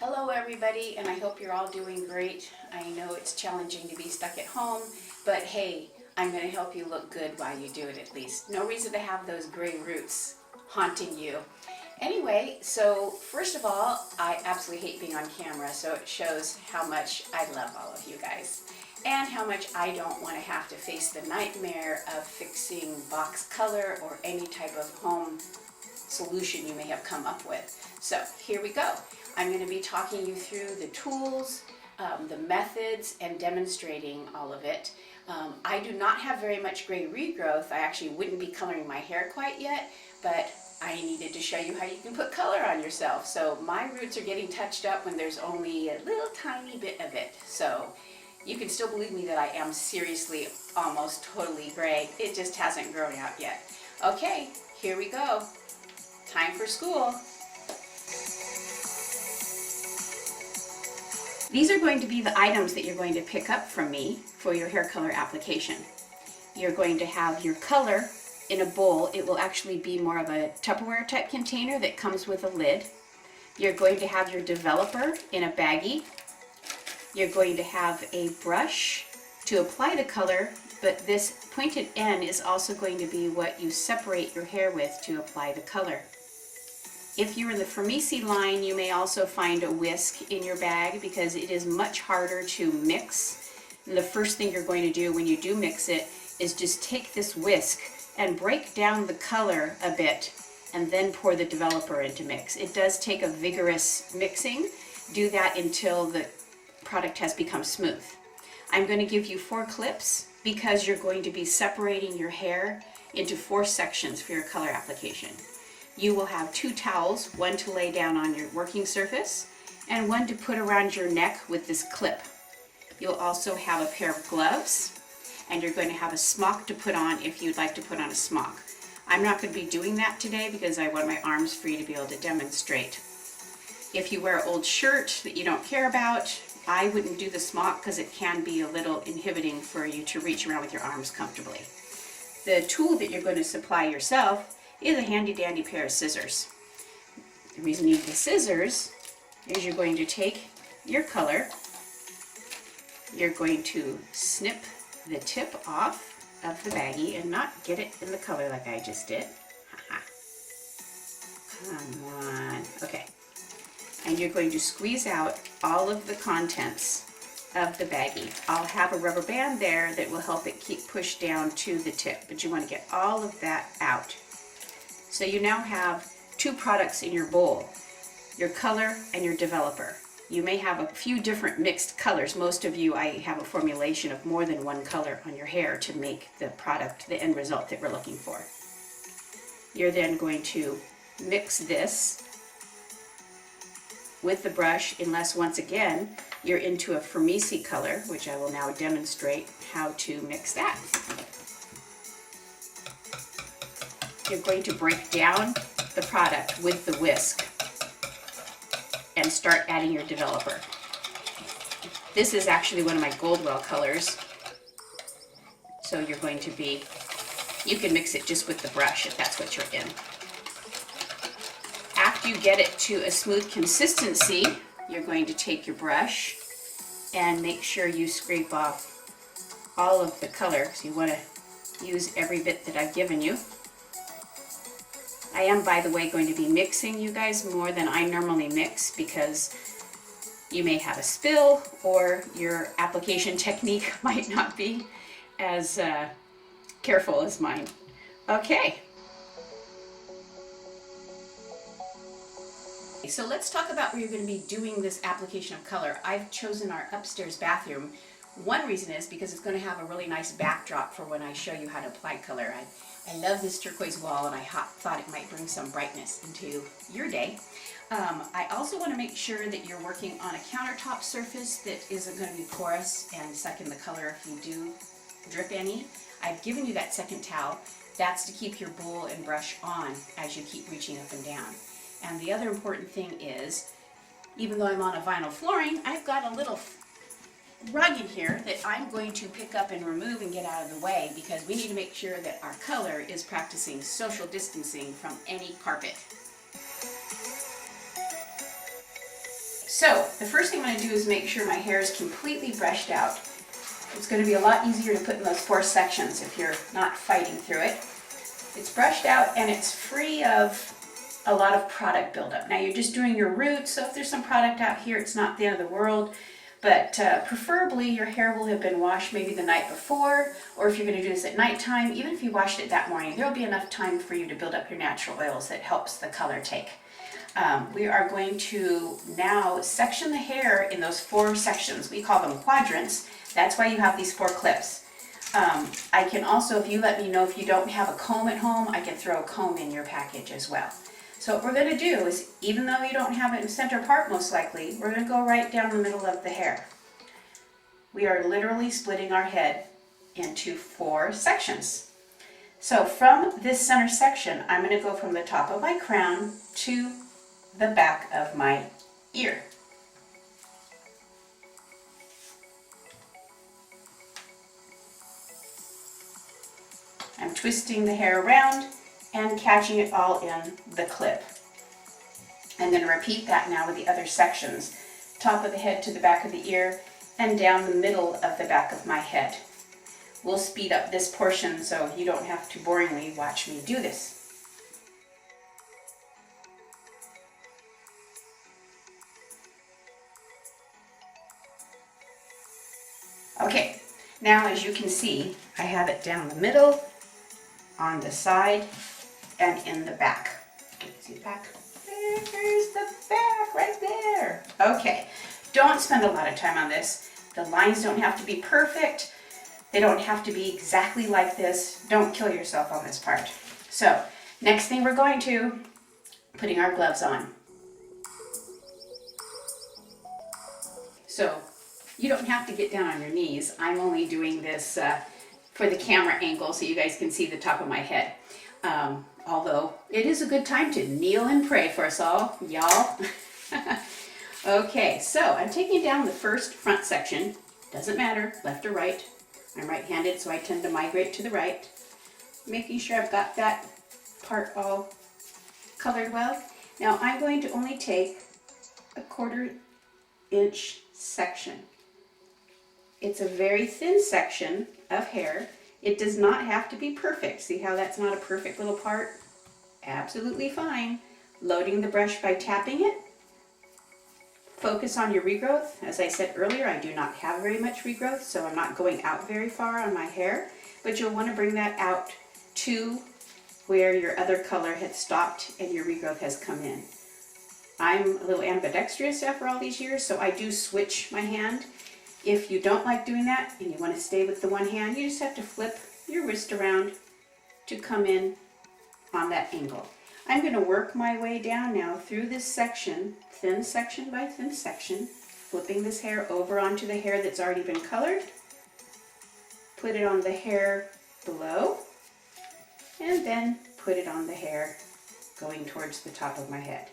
Hello everybody, and I hope you're all doing great. I know it's challenging to be stuck at home, but hey, I'm going to help you look good while you do it at least. No reason to have those gray roots haunting you. Anyway, so first of all, I absolutely hate being on camera, so it shows how much I love all of you guys and how much I don't want to have to face the nightmare of fixing box color or any type of home solution you may have come up with. So here we go. I'm going to be talking you through the tools, the methods, and demonstrating all of it. I do not have very much gray regrowth. I actually wouldn't be coloring my hair quite yet, but I needed to show you how you can put color on yourself. So my roots are getting touched up when there's only a little tiny bit of it. So you can still believe me that I am seriously almost totally gray. It just hasn't grown out yet. Okay, here we go. Time for school. These are going to be the items that you're going to pick up from me for your hair color application. You're going to have your color in a bowl. It will actually be more of a Tupperware type container that comes with a lid. You're going to have your developer in a baggie. You're going to have a brush to apply the color, but this pointed end is also going to be what you separate your hair with to apply the color. If you're in the Fermisi line, you may also find a whisk in your bag because it is much harder to mix. And the first thing you're going to do when you do mix it is just take this whisk and break down the color a bit and then pour the developer into mix. It does take a vigorous mixing. Do that until the product has become smooth. I'm going to give you 4 clips because you're going to be separating your hair into 4 sections for your color application. You will have 2 towels, one to lay down on your working surface and one to put around your neck with this clip. You'll also have a pair of gloves and you're going to have a smock to put on if you'd like to put on a smock. I'm not going to be doing that today because I want my arms free to be able to demonstrate. If you wear an old shirt that you don't care about, I wouldn't do the smock because it can be a little inhibiting for you to reach around with your arms comfortably. The tool that you're going to supply yourself is a handy dandy pair of scissors. The reason you need the scissors is you're going to take your color, you're going to snip the tip off of the baggie and not get it in the color like I just did. Come on. Okay. And you're going to squeeze out all of the contents of the baggie. I'll have a rubber band there that will help it keep pushed down to the tip, but you want to get all of that out. So you now have 2 products in your bowl, your color and your developer. You may have a few different mixed colors. Most of you, I have a formulation of more than 1 color on your hair to make the product, the end result that we're looking for. You're then going to mix this with the brush, unless once again you're into a Fermisi color, which I will now demonstrate how to mix that. You're going to break down the product with the whisk and start adding your developer. This is actually one of my Goldwell colors, so you're going to be, you can mix it just with the brush if that's what you're in. After you get it to a smooth consistency, you're going to take your brush and make sure you scrape off all of the color, because you want to use every bit that I've given you. I am, by the way, going to be mixing you guys more than I normally mix because you may have a spill or your application technique might not be as careful as mine. Okay. So let's talk about where you're going to be doing this application of color. I've chosen our upstairs bathroom. One reason is because it's going to have a really nice backdrop for when I show you how to apply color. I love this turquoise wall and I thought it might bring some brightness into your day. I also want to make sure that you're working on a countertop surface that isn't going to be porous and suck in the color if you do drip any. I've given you that second towel. That's to keep your bowl and brush on as you keep reaching up and down. And the other important thing is, even though I'm on a vinyl flooring, I've got a little rug in here that I'm going to pick up and remove and get out of the way because we need to make sure that our color is practicing social distancing from any carpet. So the first thing I'm going to do is make sure my hair is completely brushed out. It's going to be a lot easier to put in those 4 sections if you're not fighting through it. It's brushed out and it's free of a lot of product buildup. Now you're just doing your roots, so if there's some product out here, it's not the end of the world. But preferably your hair will have been washed maybe the night before, or if you're going to do this at nighttime, even if you washed it that morning, there'll be enough time for you to build up your natural oils that helps the color take. We are going to now section the hair in those 4 sections. We call them quadrants. That's why you have these 4 clips. I can also, if you let me know if you don't have a comb at home, I can throw a comb in your package as well. So what we're going to do is, even though you don't have it in the center part most likely, we're going to go right down the middle of the hair. We are literally splitting our head into 4 sections. So from this center section, I'm going to go from the top of my crown to the back of my ear. I'm twisting the hair around and catching it all in the clip. I'm going to repeat that now with the other sections. Top of the head to the back of the ear and down the middle of the back of my head. We'll speed up this portion so you don't have to boringly watch me do this. Okay, now as you can see, I have it down the middle, on the side, and in the back. See the back? There's the back right there. Okay, don't spend a lot of time on this. The lines don't have to be perfect. They don't have to be exactly like this. Don't kill yourself on this part. So, next thing we're going to, putting our gloves on. So, you don't have to get down on your knees. I'm only doing this for the camera angle so you guys can see the top of my head. Although it is a good time to kneel and pray for us all, y'all. Okay, so I'm taking down the first front section. Doesn't matter, left or right. I'm right-handed, so I tend to migrate to the right. Making sure I've got that part all colored well. Now I'm going to only take a 1/4 inch section. It's a very thin section of hair. It does not have to be perfect. See how that's not a perfect little part? Absolutely fine. Loading the brush by tapping it. Focus on your regrowth. As I said earlier, I do not have very much regrowth, so I'm not going out very far on my hair, but you'll want to bring that out to where your other color had stopped and your regrowth has come in. I'm a little ambidextrous after all these years, so I do switch my hand. If you don't like doing that and you want to stay with the one hand, you just have to flip your wrist around to come in on that angle. I'm going to work my way down now through this section, thin section by thin section, flipping this hair over onto the hair that's already been colored, put it on the hair below, and then put it on the hair going towards the top of my head.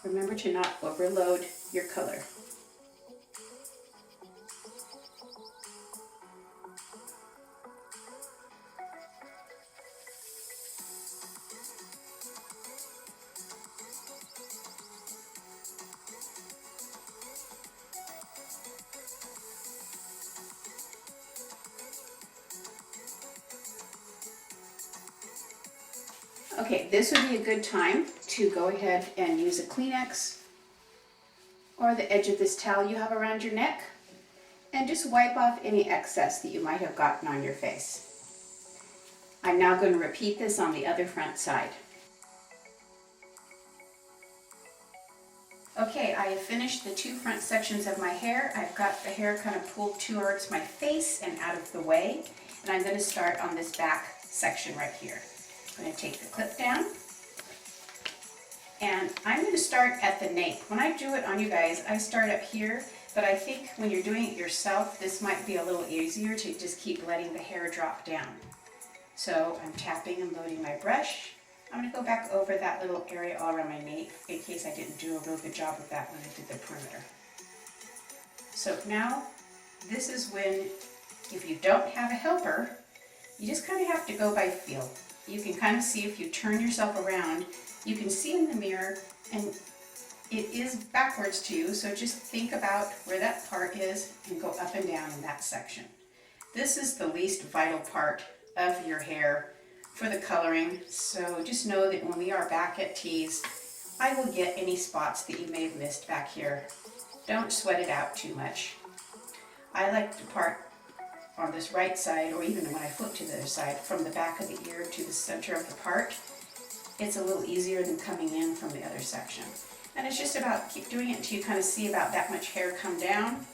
Remember to not overload your color. Okay, this would be a good time to go ahead and use a Kleenex or the edge of this towel you have around your neck and just wipe off any excess that you might have gotten on your face. I'm now going to repeat this on the other front side. Okay, I have finished the 2 front sections of my hair. I've got the hair kind of pulled towards my face and out of the way, and I'm going to start on this back section right here. I'm going to take the clip down, and I'm going to start at the nape. When I do it on you guys, I start up here, but I think when you're doing it yourself, this might be a little easier to just keep letting the hair drop down. So I'm tapping and loading my brush I'm going to go back over that little area all around my nape in case I didn't do a real good job of that when I did the perimeter. So now, this is when, if you don't have a helper, you just kind of have to go by feel. You can kind of see if you turn yourself around, you can see in the mirror, and it is backwards to you, so just think about where that part is and go up and down in that section. This is the least vital part of your hair for the coloring, so just know that when we are back at tease, I will get any spots that you may have missed back here. Don't sweat it out too much. I like to part on this right side, or even when I flip to the other side, from the back of the ear to the center of the part. It's a little easier than coming in from the other section. And it's just about keep doing it until you kind of see about that much hair come down.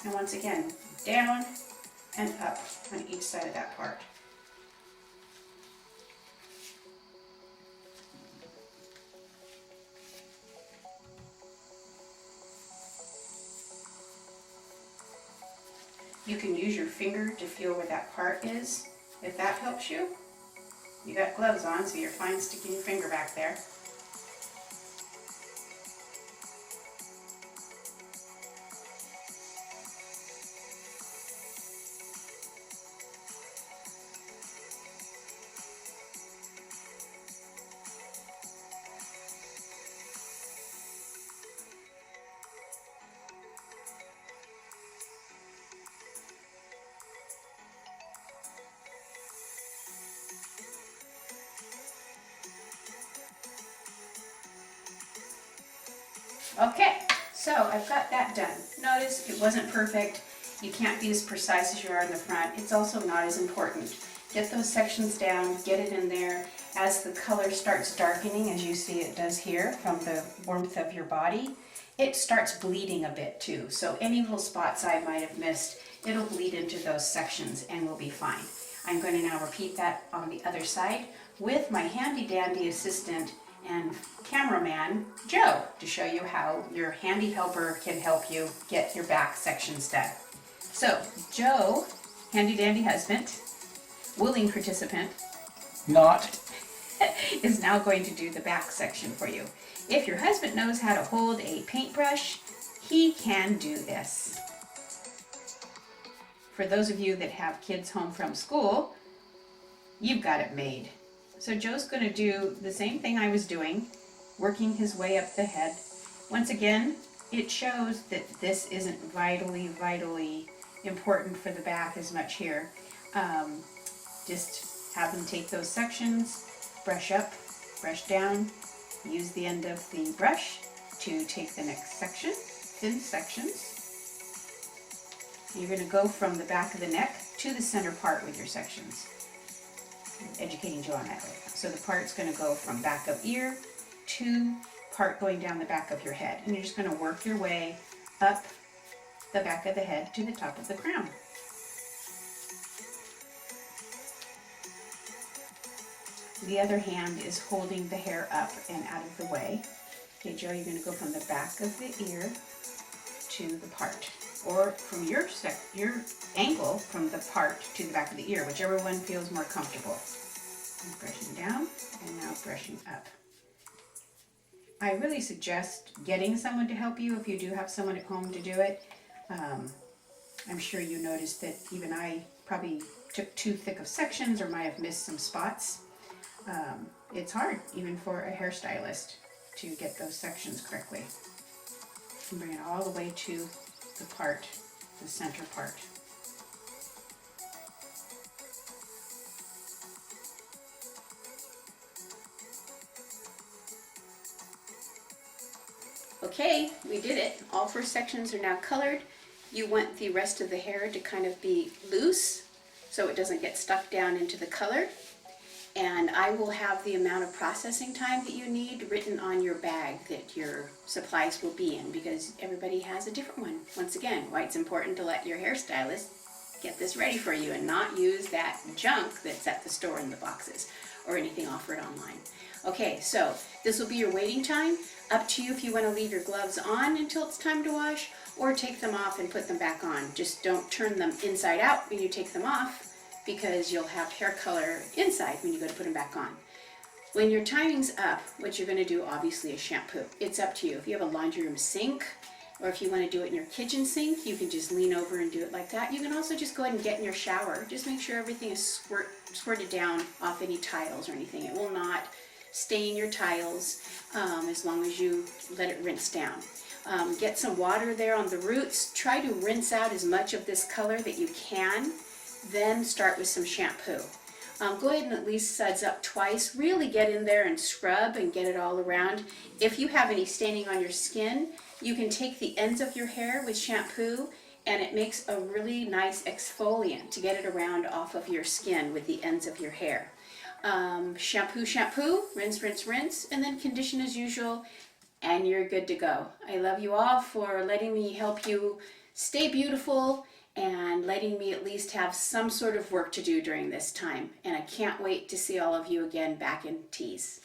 And once again, down and up on each side of that part. You can use your finger to feel where that part is, if that helps you. You got gloves on, so you're fine sticking your finger back there. Okay, so I've got that done. Notice it wasn't perfect. You can't be as precise as you are in the front. It's also not as important. Get those sections down, get it in there. As the color starts darkening, as you see it does here from the warmth of your body, it starts bleeding a bit too. So any little spots I might have missed, it'll bleed into those sections and we'll be fine. I'm going to now repeat that on the other side with my handy dandy assistant and cameraman, Joe, to show you how your handy helper can help you get your back sections done. So, Joe, handy dandy husband, willing participant, Not. is now going to do the back section for you. If your husband knows how to hold a paintbrush, he can do this. For those of you that have kids home from school, you've got it made. So Joe's going to do the same thing I was doing, working his way up the head. Once again, it shows that this isn't vitally important for the back as much here. Just have him take those sections, brush up, brush down, use the end of the brush to take the next section, thin sections. You're going to go from the back of the neck to the center part with your sections. Educating Joe on that right now. So the part's going to go from back of ear to part going down the back of your head. And you're just going to work your way up the back of the head to the top of the crown. The other hand is holding the hair up and out of the way. Okay, Joe, you're going to go from the back of the ear to the part. Or from your angle from the part to the back of the ear, whichever one feels more comfortable. And brushing down and now brushing up. I really suggest getting someone to help you if you do have someone at home to do it. I'm sure you noticed that even I probably took too thick of sections or might have missed some spots. It's hard even for a hairstylist to get those sections correctly. And bring it all the way to the part, the center part. Okay, we did it. All 4 sections are now colored. You want the rest of the hair to kind of be loose so it doesn't get stuck down into the color. And I will have the amount of processing time that you need written on your bag that your supplies will be in, because everybody has a different one. Once again, why it's important to let your hairstylist get this ready for you and not use that junk that's at the store in the boxes or anything offered online. Okay, so this will be your waiting time. Up to you if you want to leave your gloves on until it's time to wash, or take them off and put them back on. Just don't turn them inside out when you take them off, because you'll have hair color inside when you go to put them back on. When your timing's up, what you're going to do obviously is shampoo. It's up to you. If you have a laundry room sink, or if you want to do it in your kitchen sink, you can just lean over and do it like that. You can also just go ahead and get in your shower. Just make sure everything is squirted down off any tiles or anything. It will not stain your tiles as long as you let it rinse down. Get some water there on the roots. Try to rinse out as much of this color that you can. Then start with some shampoo. Go ahead and at least suds up twice. Really get in there and scrub and get it all around. If you have any staining on your skin, you can take the ends of your hair with shampoo, and it makes a really nice exfoliant to get it around off of your skin with the ends of your hair. Shampoo, rinse, rinse, rinse, and then condition as usual, and you're good to go. I love you all for letting me help you stay beautiful and letting me at least have some sort of work to do during this time. And I can't wait to see all of you again back in Tees.